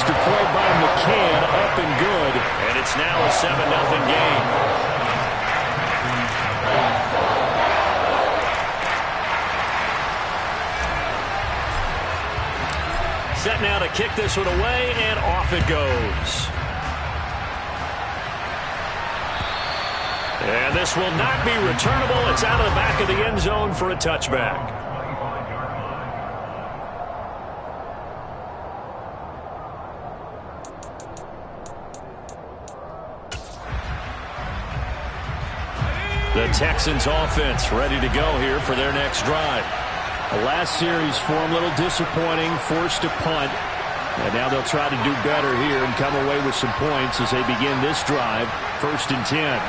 Extra point by McCann, up and good. And it's now a 7-0 game. Set now to kick this one away, and off it goes. And this will not be returnable. It's out of the back of the end zone for a touchback. The Texans offense ready to go here for their next drive. The last series for them a little disappointing, forced to punt. And now they'll try to do better here and come away with some points as they begin this drive. 1st and 10.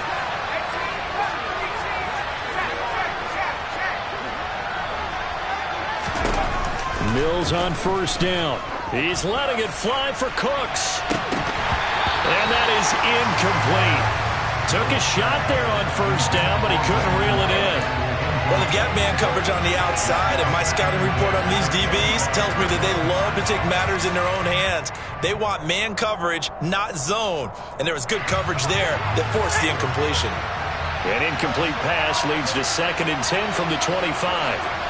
Mills on 1st down. He's letting it fly for Cooks. And that is incomplete. Took a shot there on 1st down, but he couldn't reel it in. Well, they've got man coverage on the outside, and my scouting report on these DBs tells me that they love to take matters in their own hands. They want man coverage, not zone. And there was good coverage there that forced the incompletion. An incomplete pass leads to 2nd and 10 from the 25.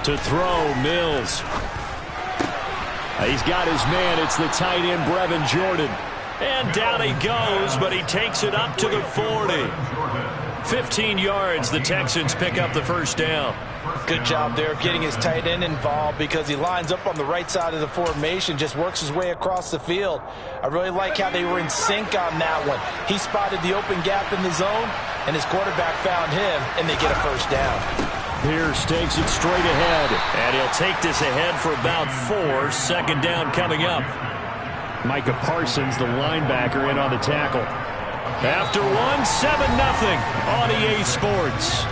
To throw, Mills. He's got his man. It's the tight end, Brevin Jordan. And down he goes, but he takes it up to the 40. 15 yards, the Texans pick up the 1st down. Good job there of getting his tight end involved because he lines up on the right side of the formation, just works his way across the field. I really like how they were in sync on that one. He spotted the open gap in the zone, and his quarterback found him, and they get a 1st down. Pierce takes it straight ahead. And he'll take this ahead for about 4. 2nd down coming up. Micah Parsons, the linebacker, in on the tackle. After 1, 7-0 on EA Sports.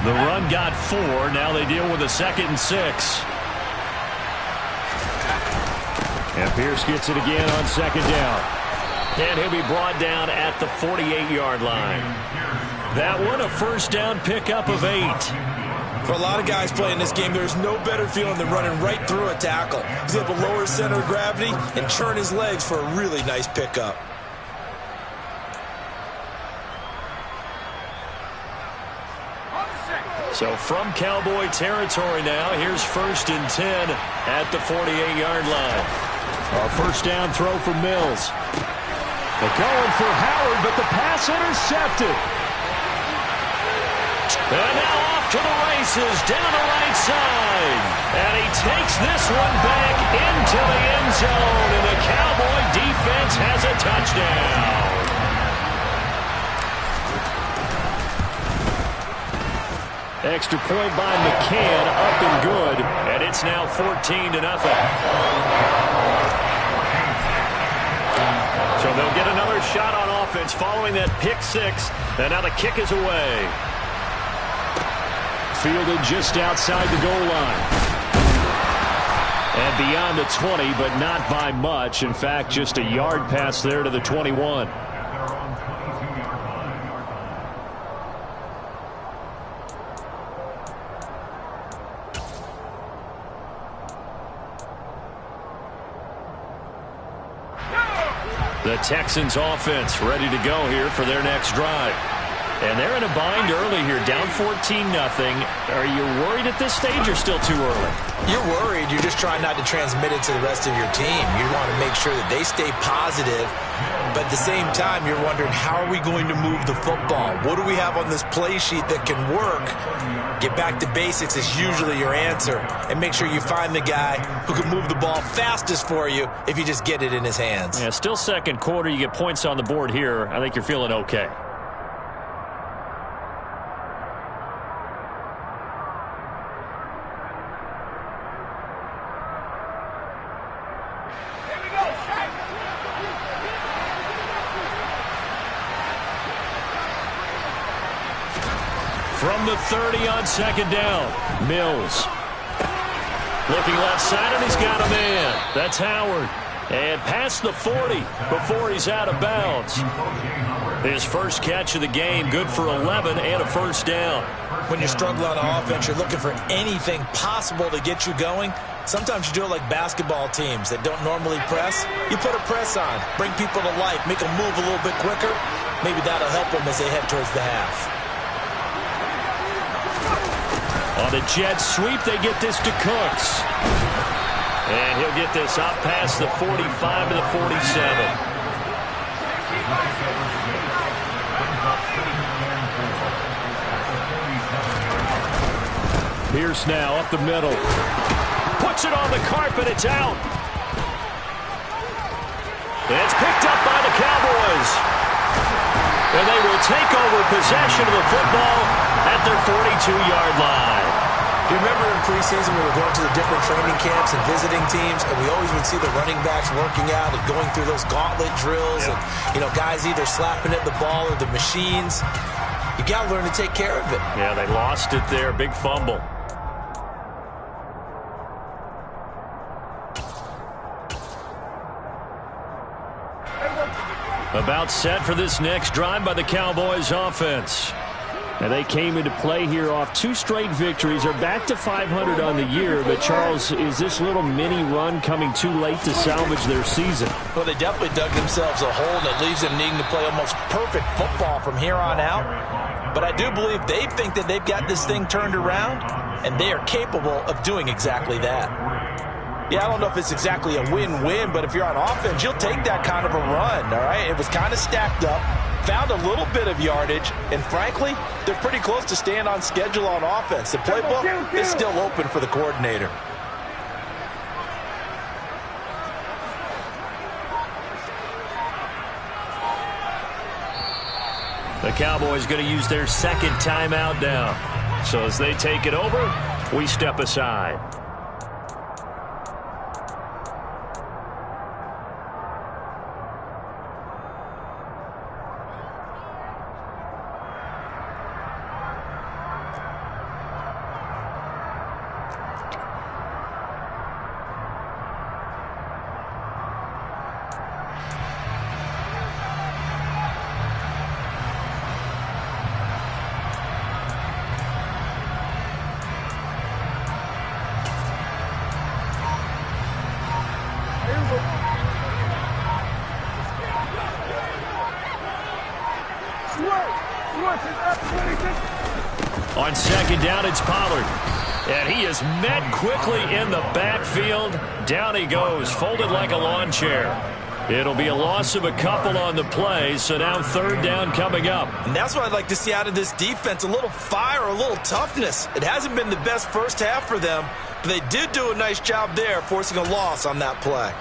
The run got 4. Now they deal with a 2nd and 6. And Pierce gets it again on 2nd down. And he'll be brought down at the 48-yard line. That one a 1st down pickup of 8. For a lot of guys playing this game, there's no better feeling than running right through a tackle. He's able to lower his center of gravity and turn his legs for a really nice pickup. So from Cowboy territory now, here's 1st and 10 at the 48-yard line. A 1st down throw for Mills. They're going for Howard, but the pass intercepted. And now off to the races, down the right side. And he takes this one back into the end zone, and the Cowboy defense has a touchdown. Extra point by McCann, up and good. And it's now 14-0. So they'll get another shot on offense following that pick 6. And now the kick is away. Fielded just outside the goal line. And beyond the 20, but not by much. In fact, just a yard pass there to the 21. The Texans offense ready to go here for their next drive. And they're in a bind early here, down 14-0. Are you worried at this stage or still too early? You're worried. You're just trying not to transmit it to the rest of your team. You want to make sure that they stay positive. But at the same time, you're wondering, how are we going to move the football? What do we have on this play sheet that can work? Get back to basics is usually your answer. And make sure you find the guy who can move the ball fastest for you if you just get it in his hands. Yeah, still 2nd quarter. You get points on the board here. I think you're feeling okay. From the 30 on second down. Mills. Looking left side, and he's got a man. That's Howard. And past the 40 before he's out of bounds. His first catch of the game, good for 11 and a first down. When you're struggling on offense, you're looking for anything possible to get you going. Sometimes you do it like basketball teams that don't normally press. You put a press on, bring people to life, make them move a little bit quicker. Maybe that'll help them as they head towards the half. On the jet sweep, they get this to Cooks. And he'll get this up past the 45 to the 47. Pierce now up the middle. Puts it on the carpet. It's out. It's picked up by the Cowboys. And they will take over possession of the football at their 42-yard line. Do you remember in preseason we were going to the different training camps and visiting teams, and we always would see the running backs working out and going through those gauntlet drills, and guys either slapping at the ball or the machines. You got to learn to take care of it. Yeah, they lost it there. Big fumble. About set for this next drive by the Cowboys offense. And they came into play here off 2 straight victories. Are back to 500 on the year. But, Charles, is this little mini run coming too late to salvage their season? Well, they definitely dug themselves a hole that leaves them needing to play almost perfect football from here on out. But I do believe they think that they've got this thing turned around, and they are capable of doing exactly that. Yeah, I don't know if it's exactly a win-win, but if you're on offense, you'll take that kind of a run, all right? It was kind of stacked up, found a little bit of yardage, and frankly, they're pretty close to staying on schedule on offense. The playbook is still open for the coordinator. The Cowboys going to use their second timeout now. So as they take it over, we step aside. On second down, it's Pollard. And he is met quickly in the backfield. Down he goes, folded like a lawn chair. It'll be a loss of a couple on the play, so now third down coming up. And that's what I'd like to see out of this defense, a little fire, a little toughness. It hasn't been the best first half for them, but they did do a nice job there, forcing a loss on that play.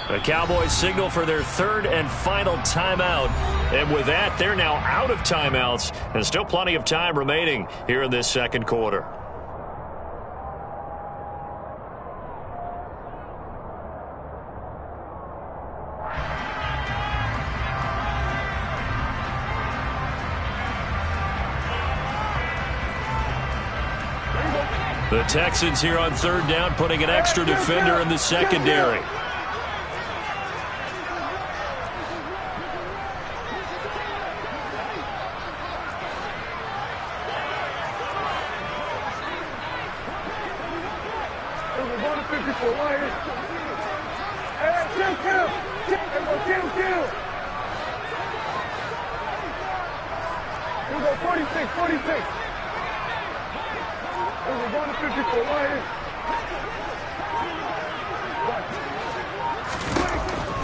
The Cowboys signal for their third and final timeout. And with that, they're now out of timeouts. And still plenty of time remaining here in this second quarter. The Texans here on third down, putting an extra defender in the secondary.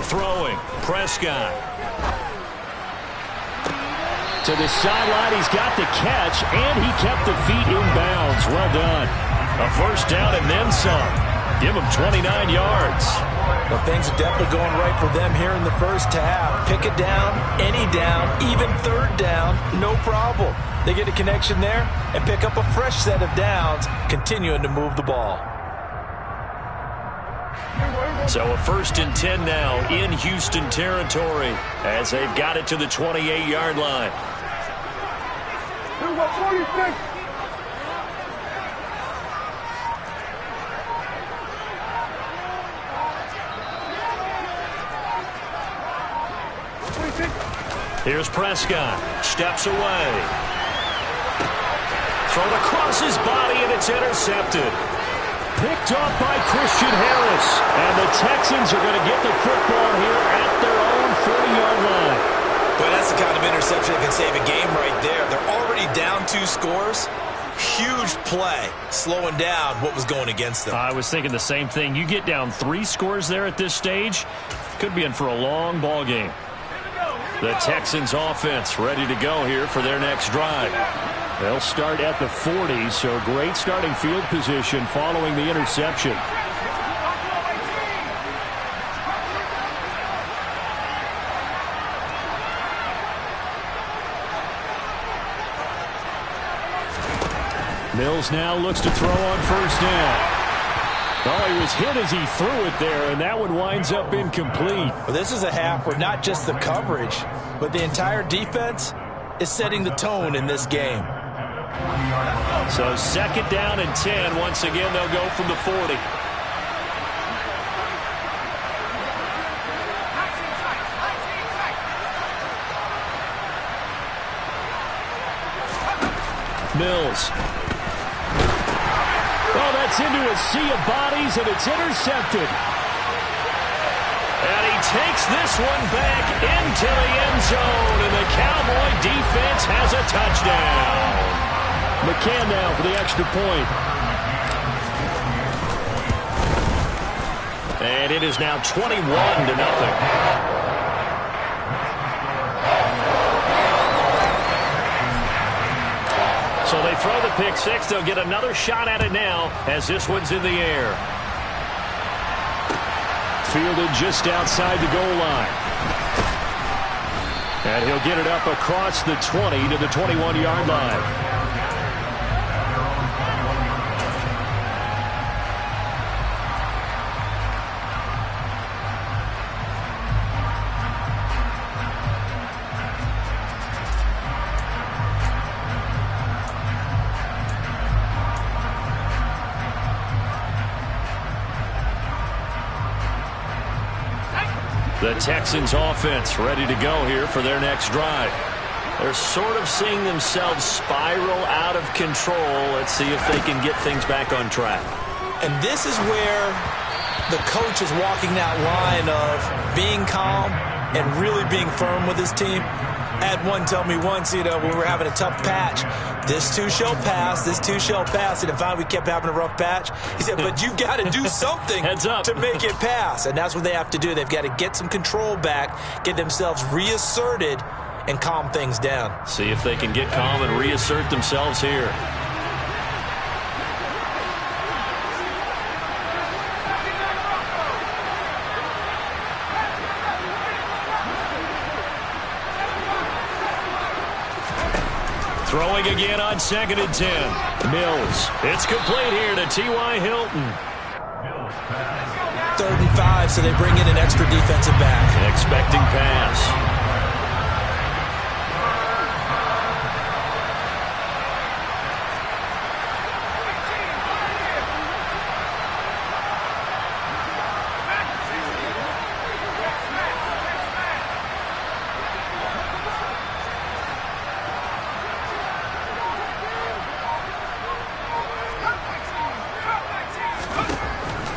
Throwing, Prescott. To the sideline, he's got the catch, and he kept the feet in bounds. Well done. A first down and then some. Give him 29 yards. Well, things are definitely going right for them here in the first half. Pick a down, any down, even third down, no problem. They get a connection there and pick up a fresh set of downs, continuing to move the ball. So a 1st and 10 now in Houston territory as they've got it to the 28-yard line. Here's Prescott. Steps away. Thrown across his body, and it's intercepted. Picked off by Christian Harris. And the Texans are going to get the football here at their own 40-yard line. But that's the kind of interception that can save a game right there. They're already down 2 scores. Huge play, slowing down what was going against them. I was thinking the same thing. You get down 3 scores there at this stage, could be in for a long ball game. The Texans offense ready to go here for their next drive. They'll start at the 40, so great starting field position following the interception. Mills now looks to throw on first down. Oh, he was hit as he threw it there, and that one winds up incomplete. Well, this is a half where not just the coverage, but the entire defense is setting the tone in this game. So 2nd down and 10. Once again, they'll go from the 40. Mills. Oh, that's into a sea of bodies, and it's intercepted. And he takes this one back into the end zone, and the Cowboy defense has a touchdown. McCann now for the extra point. And it is now 21-0. So they throw the pick 6. They'll get another shot at it now as this one's in the air. Fielded just outside the goal line. And he'll get it up across the 20 to the 21-yard line. The Texans offense ready to go here for their next drive. They're sort of seeing themselves spiral out of control. Let's see if they can get things back on track. And this is where the coach is walking that line of being calm and really being firm with his team. I had one tell me once, when we were having a tough patch, this too shall pass, this too shall pass. And finally we kept having a rough patch. He said, but you got to do something Heads up. to make it pass. And that's what they have to do. They've got to get some control back, get themselves reasserted, and calm things down. See if they can get calm and reassert themselves here. Throwing again on 2nd and 10. Mills. It's complete here to T.Y. Hilton. 3rd and 5, so they bring in an extra defensive back. An expecting pass.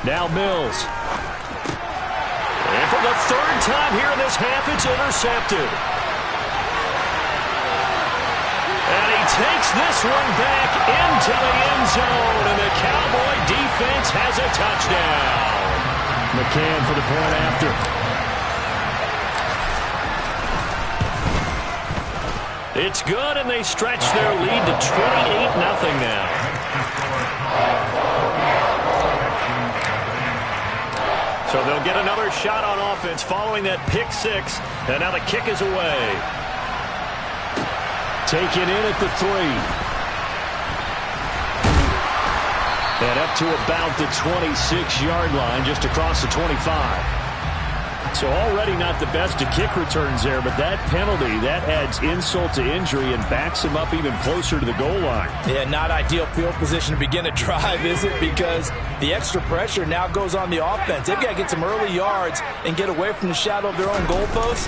Now Mills. And for the 3rd time here in this half, it's intercepted. And he takes this one back into the end zone, and the Cowboy defense has a touchdown. McCann for the point after. It's good, and they stretch their lead to 28-0 now. So they'll get another shot on offense following that pick six. And now the kick is away. Taken in at the 3. And up to about the 26-yard line, just across the 25. So already not the best of kick returns there, but that penalty, that adds insult to injury and backs him up even closer to the goal line. Yeah, not ideal field position to begin a drive, is it? Because the extra pressure now goes on the offense. They've got to get some early yards and get away from the shadow of their own goalposts.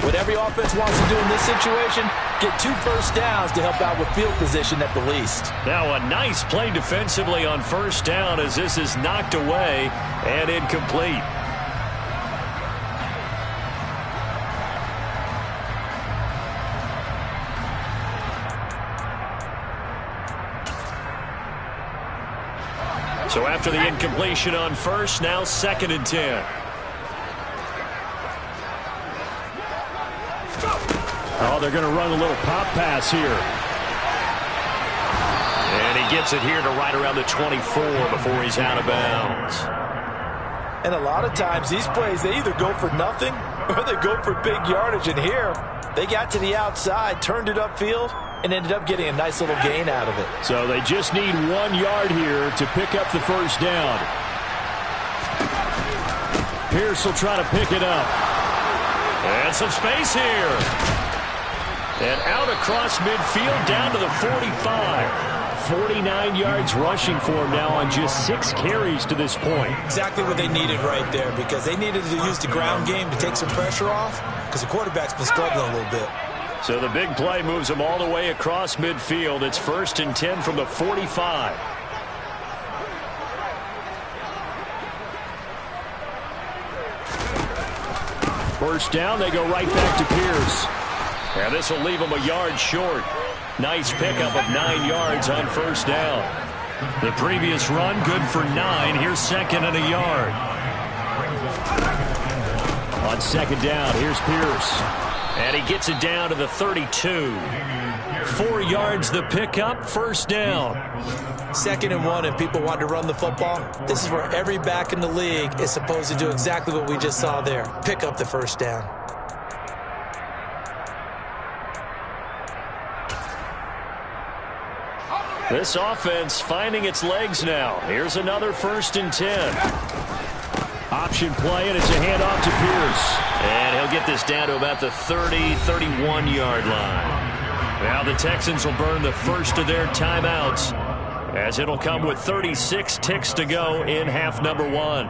What every offense wants to do in this situation, get 2 first downs to help out with field position at the least. Now a nice play defensively on first down as this is knocked away and incomplete. So after the incompletion on first, now 2nd and 10. Oh, they're going to run a little pop pass here. And he gets it here to right around the 24 before he's out of bounds. And a lot of times these plays, they either go for nothing or they go for big yardage. And here, they got to the outside, turned it upfield, and ended up getting a nice little gain out of it. So they just need 1 yard here to pick up the first down. Pierce will try to pick it up. And some space here. And out across midfield down to the 45. 49 yards rushing for him now on just 6 carries to this point. Exactly what they needed right there, because they needed to use the ground game to take some pressure off, because the quarterback's been struggling a little bit. So the big play moves them all the way across midfield. It's 1st and 10 from the 45. First down, they go right back to Pierce. And this will leave them a yard short. Nice pickup of 9 yards on first down. The previous run, good for 9. Here's 2nd and a yard. On 2nd down, here's Pierce. And he gets it down to the 32. 4 yards the pickup, first down. 2nd and 1, if people want to run the football, this is where every back in the league is supposed to do exactly what we just saw there. Pick up the first down. This offense finding its legs now. Here's another 1st and 10. Option play, and it's a handoff to Pierce. And he'll get this down to about the 30, 31-yard line. Now the Texans will burn the first of their timeouts, as it'll come with 36 ticks to go in half number 1.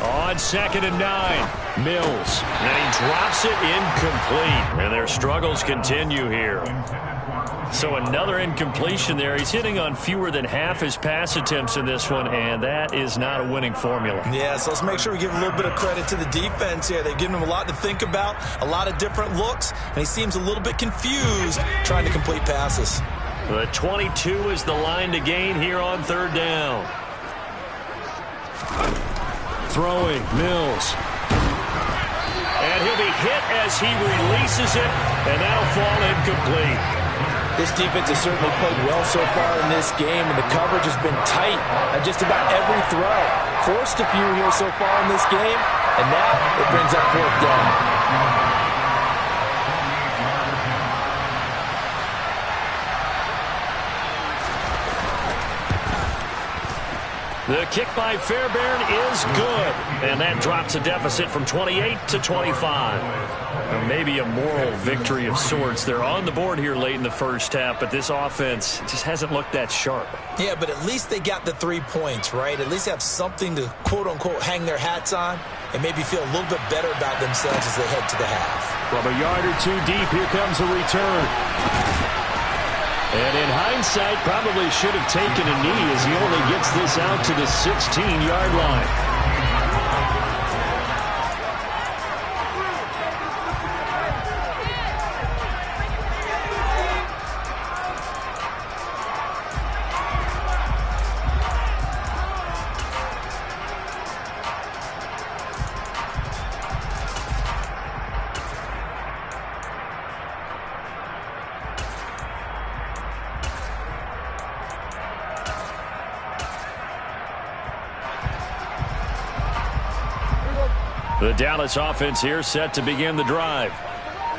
On 2nd and 9, Mills. And he drops it incomplete. And their struggles continue here. So another incompletion there. He's hitting on fewer than half his pass attempts in this one, and that is not a winning formula. Yeah, so let's make sure we give a little bit of credit to the defense here. They've given him a lot to think about, a lot of different looks, and he seems a little bit confused trying to complete passes. The 22 is the line to gain here on 3rd down. Throwing, Mills. And he'll be hit as he releases it, and that'll fall incomplete. This defense has certainly played well so far in this game, and the coverage has been tight on just about every throw. Forced a few here so far in this game, and now it brings up 4th down. The kick by Fairbairn is good, and that drops a deficit from 28 to 25. Well, maybe a moral victory of sorts. They're on the board here late in the first half, but this offense just hasn't looked that sharp. Yeah, but at least they got the 3 points, right? At least have something to, quote-unquote, hang their hats on and maybe feel a little bit better about themselves as they head to the half. From a yard or 2 deep, here comes a return. And in hindsight, probably should have taken a knee as he only gets this out to the 16-yard line. The Dallas offense here set to begin the drive.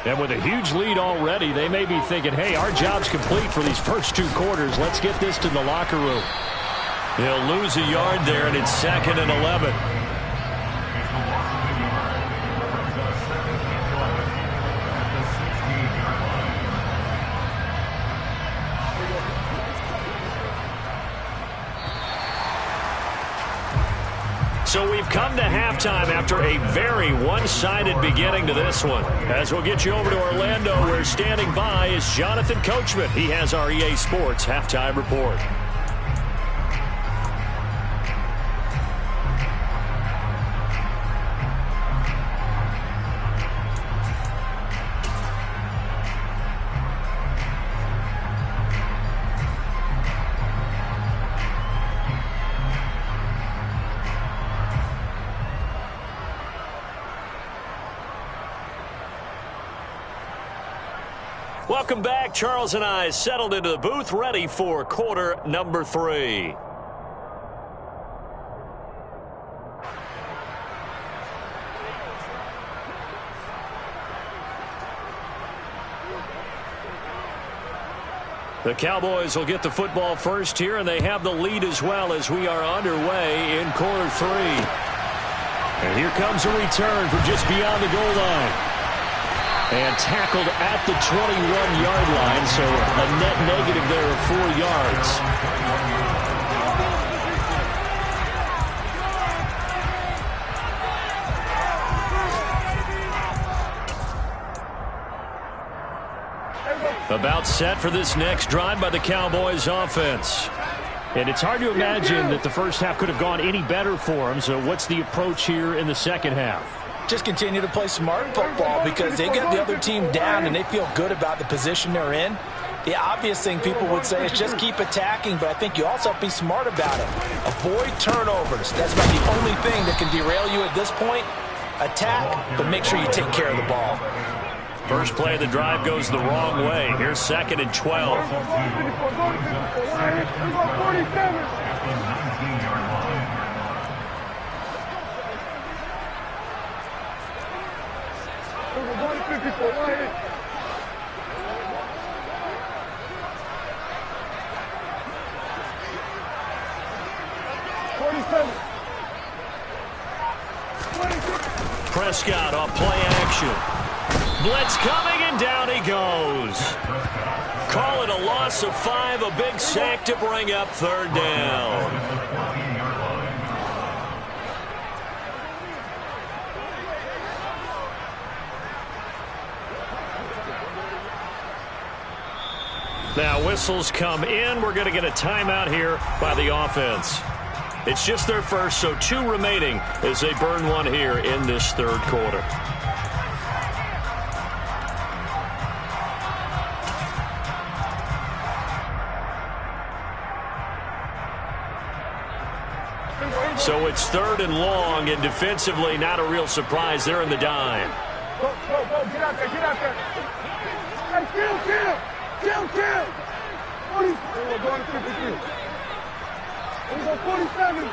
And with a huge lead already, they may be thinking, hey, our job's complete for these first 2 quarters. Let's get this to the locker room. They'll lose a yard there, and it's 2nd and 11. So we've come to halftime after a very one-sided beginning to this one. As we'll get you over to Orlando, where standing by is Jonathan Coachman. He has our EA Sports halftime report. Welcome back. Charles and I settled into the booth, ready for quarter number 3. The Cowboys will get the football first here, and they have the lead as well as we are underway in quarter 3. And here comes a return from just beyond the goal line. And tackled at the 21-yard line, so a net negative there of 4 yards. About set for this next drive by the Cowboys offense. And it's hard to imagine that the first half could have gone any better for them, so what's the approach here in the second half? Just continue to play smart football because they get the other team down and they feel good about the position they're in. The obvious thing people would say is just keep attacking, but I think you also have to be smart about it. Avoid turnovers. That's about the only thing that can derail you at this point. Attack, but make sure you take care of the ball. First play of the drive goes the wrong way. Here's 2nd and 12. Prescott off play action. Blitz coming, and down he goes. Call it a loss of 5, a big sack to bring up 3rd down. Now whistles come in. We're going to get a timeout here by the offense. It's just their first, so 2 remaining as they burn 1 here in this 3rd quarter. So it's 3rd and long, and defensively not a real surprise. They're in the dime. Go, get out there, get out there. Hey, kill. 40. We're going to 53. We're going 47.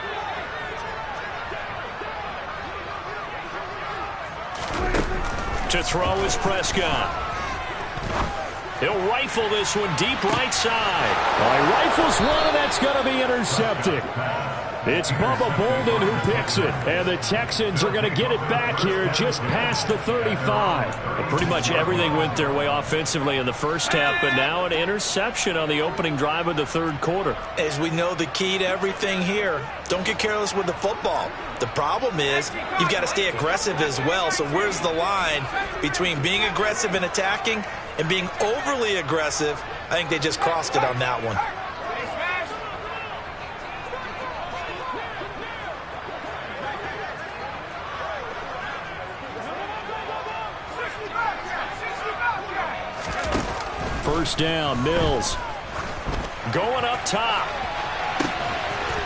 To throw is Prescott. He'll rifle this one deep right side. Well, he rifles one, and that's going to be intercepted. It's Bubba Bolden who picks it, and the Texans are going to get it back here just past the 35. And pretty much everything went their way offensively in the first half, but now an interception on the opening drive of the 3rd quarter. As we know, the key to everything here, don't get careless with the football. The problem is you've got to stay aggressive as well. So where's the line between being aggressive and attacking and being overly aggressive? I think they just crossed it on that one. First down, Mills. Going up top.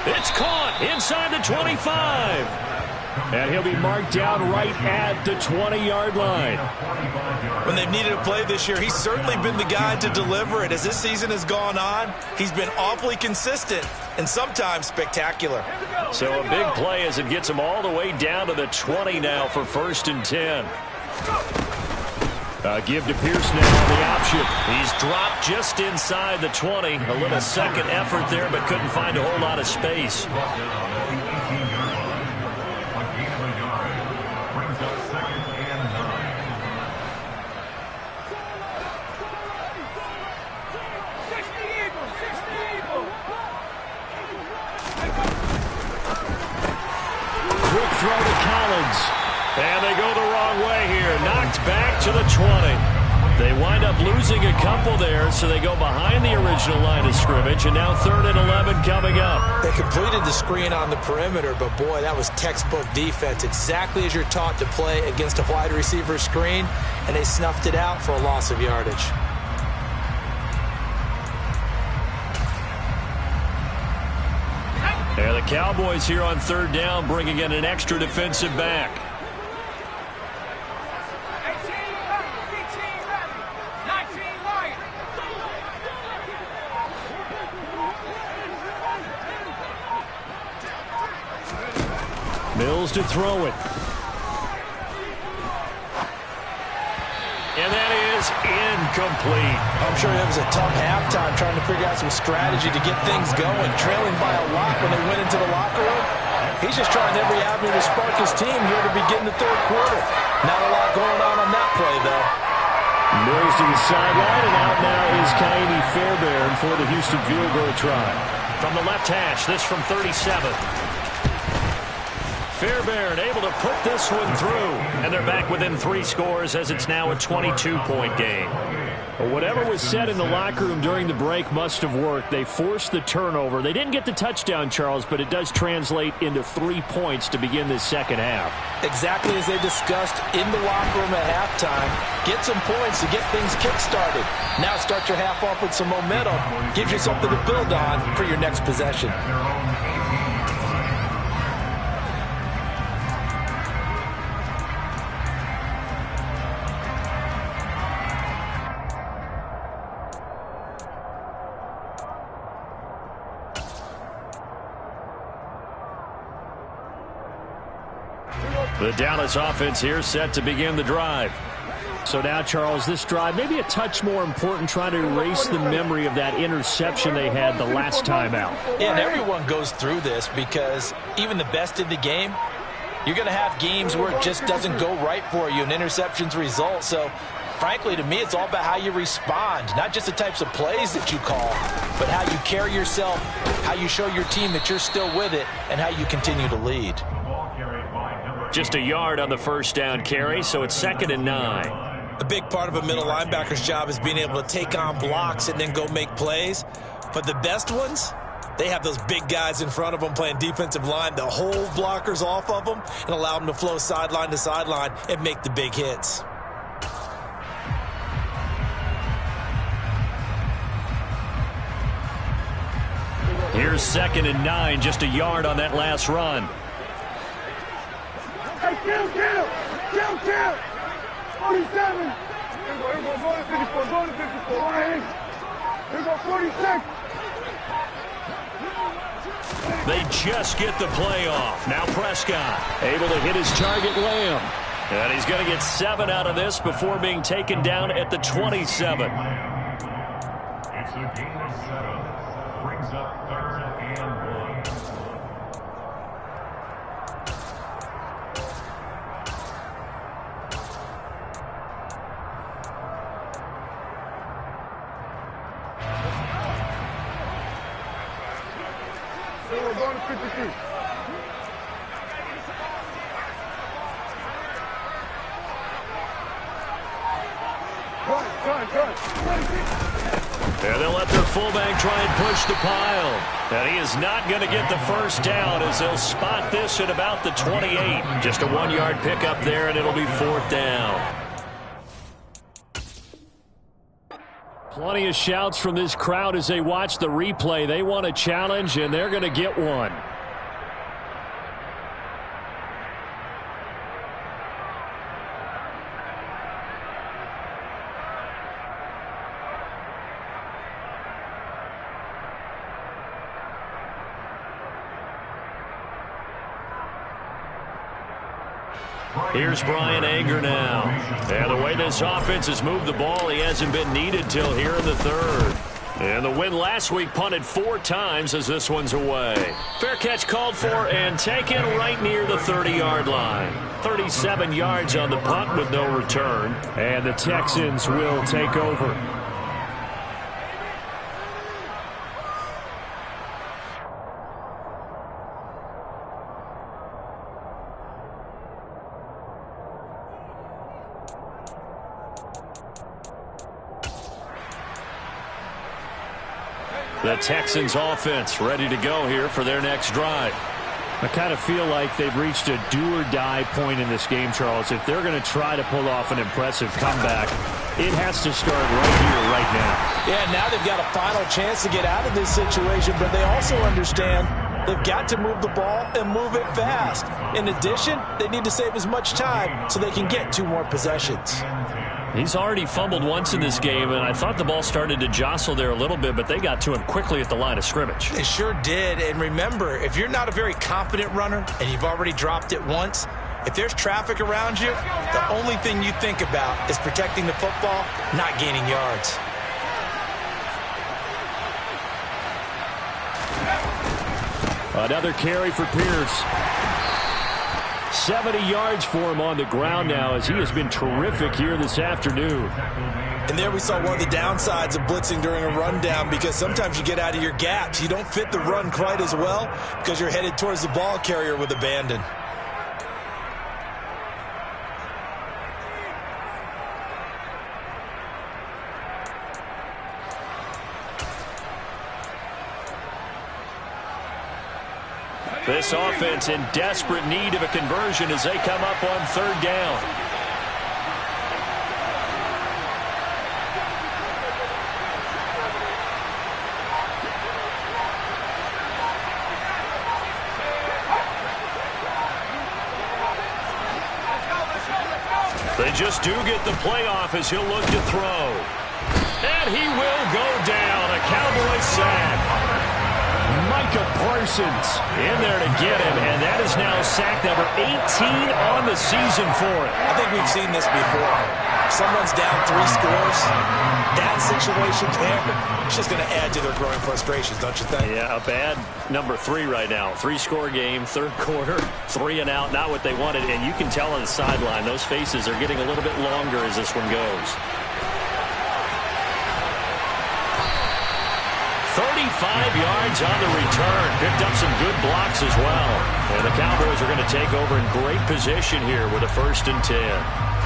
It's caught inside the 25. And he'll be marked down right at the 20-yard line. When they've needed a play this year, he's certainly been the guy to deliver it. As this season has gone on, he's been awfully consistent and sometimes spectacular. So a big play as it gets him all the way down to the 20 now for 1st and 10. Give to Pierce now the option. He's dropped just inside the 20. A little second effort there, but couldn't find a whole lot of space. Quick throw to Collins. And they go the wrong way here. Knocked back to the 20. They wind up losing a couple there, so they go behind the original line of scrimmage, and now 3rd and 11 coming up. They completed the screen on the perimeter, but boy, that was textbook defense. Exactly as you're taught to play against a wide receiver screen, and they snuffed it out for a loss of yardage. And the Cowboys here on 3rd down, bringing in an extra defensive back. Mills to throw it. And that is incomplete. I'm sure it was a tough halftime trying to figure out some strategy to get things going. Trailing by a lot when they went into the locker room. He's just trying every avenue to spark his team here to begin the 3rd quarter. Not a lot going on that play, though. Mills to the sideline, and out now is Kaimi Fairbairn for the Houston field goal try. From the left hash, this from 37. Fairbairn able to put this one through. And they're back within 3 scores as it's now a 22-point game. Well, whatever was said in the locker room during the break must have worked. They forced the turnover. They didn't get the touchdown, Charles, but it does translate into 3 points to begin this second half. Exactly as they discussed in the locker room at halftime. Get some points to get things kick-started. Now start your half off with some momentum. Gives you something to build on for your next possession. The Dallas offense here set to begin the drive. So now, Charles, this drive maybe a touch more important, trying to erase the memory of that interception they had the last time out. Yeah, and everyone goes through this because even the best in the game, you're going to have games where it just doesn't go right for you and interceptions result. So, frankly, to me, it's all about how you respond, not just the types of plays that you call, but how you carry yourself, how you show your team that you're still with it, and how you continue to lead. Just a yard on the 1st down carry, so it's 2nd and 9. A big part of a middle linebacker's job is being able to take on blocks and then go make plays. But the best ones, they have those big guys in front of them playing defensive line to hold blockers off of them and allow them to flow sideline to sideline and make the big hits. Here's 2nd and 9, just a yard on that last run. Hey, kill! 47! Here we go, to 54, go to 54, right here. Here we go, 46. They just get the play off. Now Prescott able to hit his target, Lamb. And he's going to get 7 out of this before being taken down at the 27. It's a game of 7. Brings up 3rd and 1. We're going to 53. And they'll let their fullback try and push the pile. And he is not going to get the 1st down as they'll spot this at about the 28. Just a 1-yard pickup there, and it'll be 4th down. Plenty of shouts from this crowd as they watch the replay. They want a challenge, and they're going to get one. Here's Brian Anger now. And the way this offense has moved the ball, he hasn't been needed till here in the third. And the win last week punted 4 times as this one's away. Fair catch called for and taken right near the 30-yard line. 37 yards on the punt with no return. And the Texans will take over. The Texans offense ready to go here for their next drive. I kind of feel like they've reached a do-or-die point in this game, Charles. If they're going to try to pull off an impressive comeback, it has to start right here, right now. Yeah, now they've got a final chance to get out of this situation, but they also understand they've got to move the ball and move it fast. In addition, they need to save as much time so they can get 2 more possessions. He's already fumbled once in this game, and I thought the ball started to jostle there a little bit, but they got to him quickly at the line of scrimmage. They sure did, and remember, if you're not a very confident runner and you've already dropped it once, if there's traffic around you, the only thing you think about is protecting the football, not gaining yards. Another carry for Pierce. 70 yards for him on the ground now as he has been terrific here this afternoon. And there we saw one of the downsides of blitzing during a rundown, because sometimes you get out of your gaps. You don't fit the run quite as well because you're headed towards the ball carrier with abandon. This offense in desperate need of a conversion as they come up on 3rd down. They just do get the playoff as he'll look to throw. And he will go down. A Cowboy sack. Micah Parsons in there to get him, and that is now sack number 18 on the season for it. I think we've seen this before. If someone's down 3 scores, that situation there, it's just going to add to their growing frustrations, don't you think? Yeah, a bad number 3 right now. 3-score game, 3rd quarter, 3 and out, not what they wanted, and you can tell on the sideline, those faces are getting a little bit longer as this one goes. 35 yards on the return. Picked up some good blocks as well. And the Cowboys are going to take over in great position here with a 1st and 10.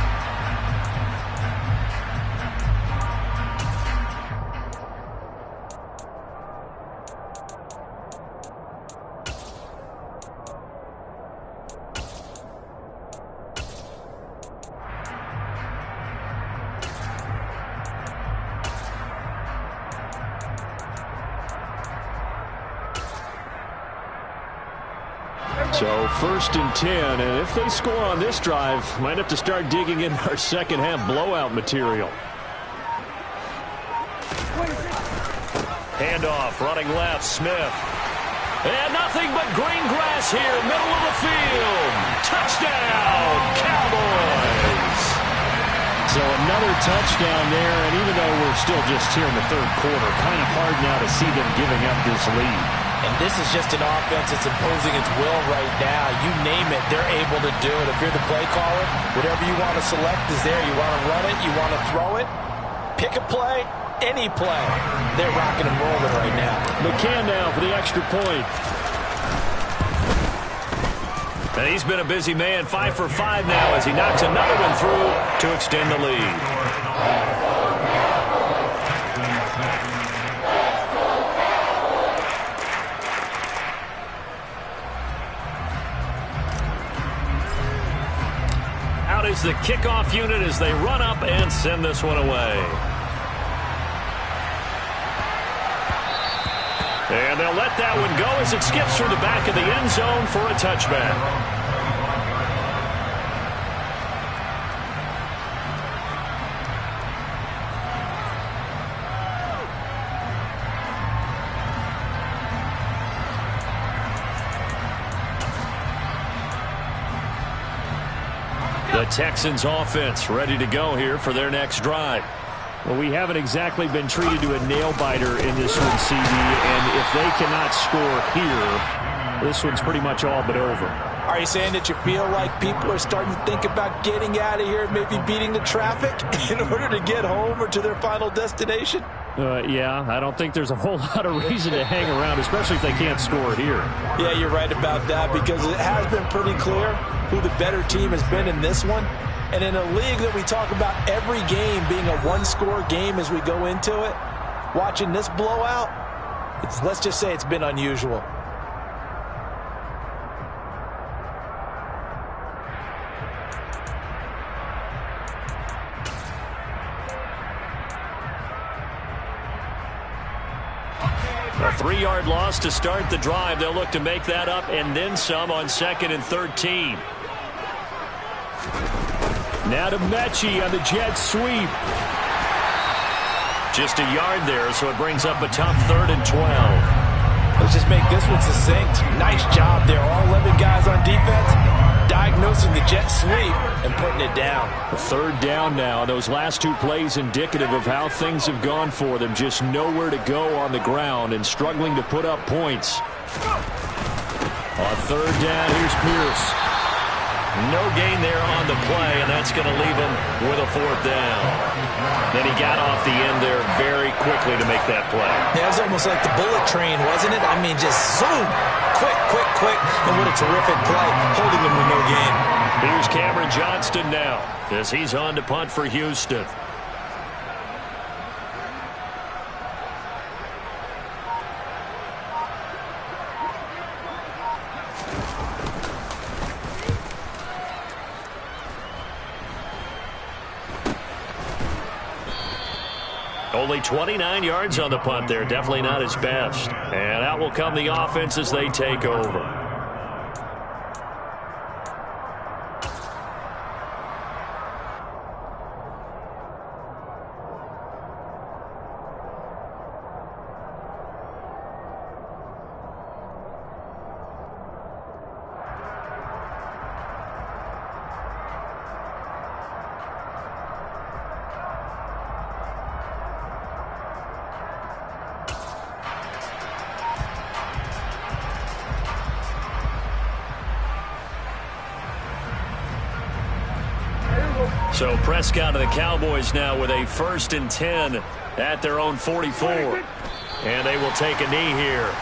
So 1st and 10, and if they score on this drive, might have to start digging in our second half blowout material. Handoff, running left, Smith. And nothing but green grass here, middle of the field. Touchdown, Cowboys! So another touchdown there, and even though we're still just here in the 3rd quarter, kind of hard now to see them giving up this lead. And this is just an offense that's imposing its will right now. You name it, they're able to do it. If you're the play caller, whatever you want to select is there. You want to run it, you want to throw it, pick a play, any play. They're rocking and rolling right now. McCann now for the extra point. And he's been a busy man, 5 for 5 now as he knocks another one through to extend the lead. Out is the kickoff unit as they run up and send this one away. And they'll let that one go as it skips through the back of the end zone for a touchback. The Texans offense ready to go here for their next drive. Well, we haven't exactly been treated to a nail-biter in this one, CD, and if they cannot score here, this one's pretty much all but over. Are you saying that you feel like people are starting to think about getting out of here, maybe beating the traffic in order to get home or to their final destination? Yeah, I don't think there's a whole lot of reason to hang around, especially if they can't score here. Yeah, you're right about that, because it has been pretty clear who the better team has been in this one. And in a league that we talk about every game being a one-score game as we go into it, watching this blowout, let's just say it's been unusual. A 3-yard loss to start the drive. They'll look to make that up and then some on 2nd and 13. Now to Mechie on the jet sweep. Just a yard there, so it brings up a tough 3rd and 12. Let's just make this one succinct. Nice job there. All 11 guys on defense diagnosing the jet sweep and putting it down. A 3rd down now. Those last 2 plays indicative of how things have gone for them. Just nowhere to go on the ground and struggling to put up points. On 3rd down, here's Pierce. No gain there on the play, and that's going to leave him with a 4th down. Then he got off the end there very quickly to make that play. Yeah, it was almost like the bullet train, wasn't it? I mean, just zoom. Quick, quick, quick. And what a terrific play, holding him with no gain. Here's Cameron Johnston now as he's on to punt for Houston. Only 29 yards on the punt there. Definitely not his best. And out will come the offense as they take over. So Prescott of the Cowboys now with a 1st and 10 at their own 44. And they will take a knee here.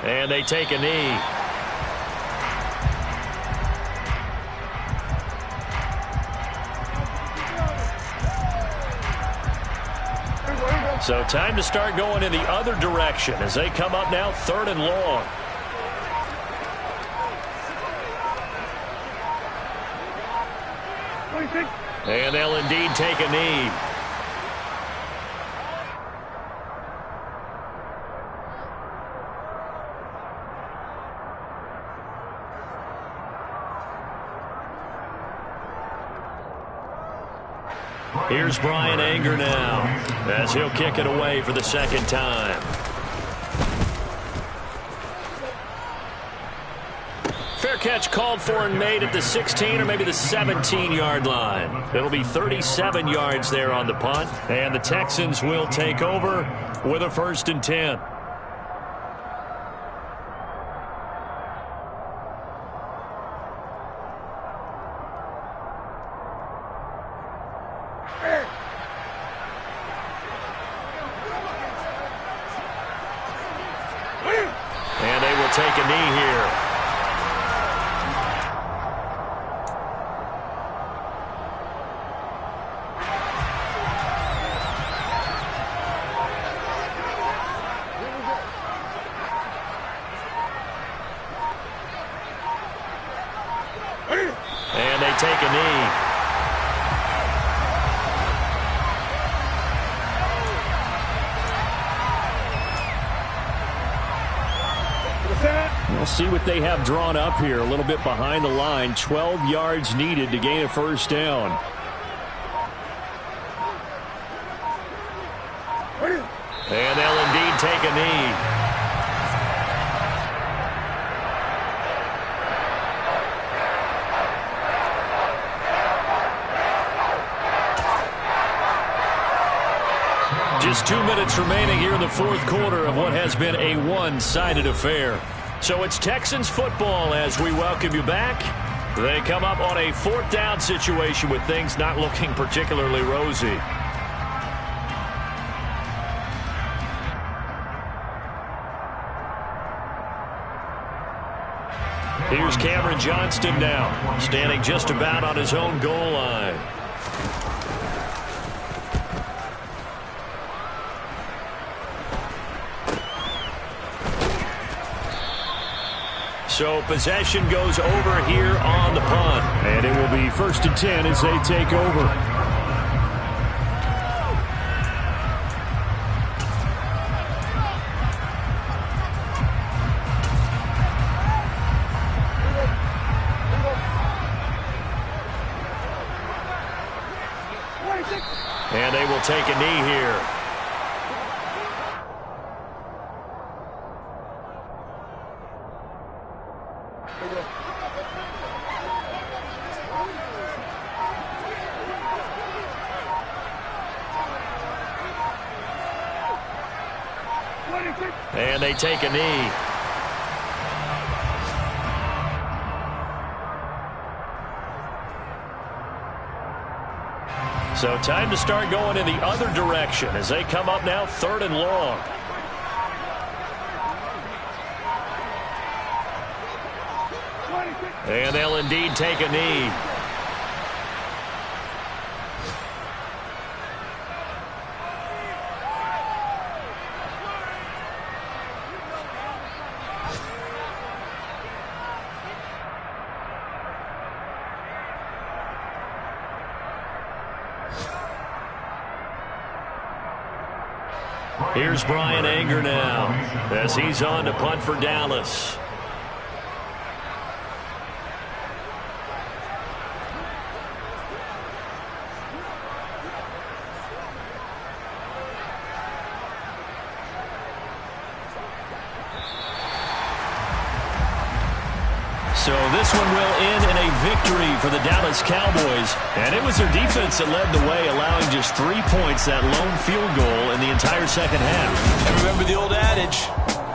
And they take a knee. So time to start going in the other direction as they come up now 3rd and long. And they'll indeed take a knee. Here's Brian Anger now as he'll kick it away for the 2nd time. Fair catch called for and made at the 16 or maybe the 17-yard line. It'll be 37 yards there on the punt, and the Texans will take over with a 1st and 10. And they will take a knee here. And they take a knee. see what they have drawn up here. A little bit behind the line. 12 yards needed to gain a first down. And they'll indeed take a knee. Just 2 minutes remaining here in the fourth quarter of what has been a one-sided affair. So it's Texans football as we welcome you back. They come up on a fourth down situation with things not looking particularly rosy. Here's Cameron Johnston now, standing just about on his own goal line. So possession goes over here on the punt. And it will be 1st and 10 as they take over. And they will take a knee here. And they take a knee. So time to start going in the other direction as they come up now 3rd and long. And they'll indeed take a knee. Here's Brian Anger now as he's on to punt for Dallas. So this one will end in a victory for the Dallas Cowboys. And it was their defense that led the way, allowing just 3 points, that lone field goal in the entire second half. And remember the old adage,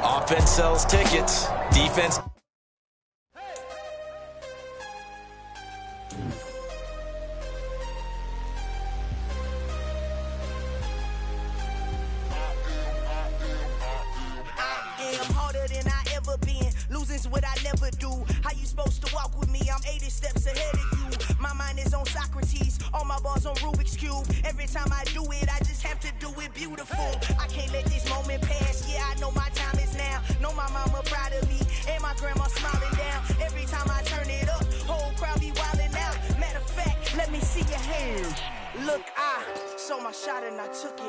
offense sells tickets, defense... What I never do. How you supposed to walk with me? I'm 80 steps ahead of you. My mind is on Socrates, all my balls on Rubik's Cube. Every time I do it, I just have to do it beautiful. I can't let this moment pass. Yeah, I know my time is now. Know my mama proud of me, and my grandma smiling down. Every time I turn it up, whole crowd be wilding out. Matter of fact, let me see your hands. Look, I saw my shot and I took it.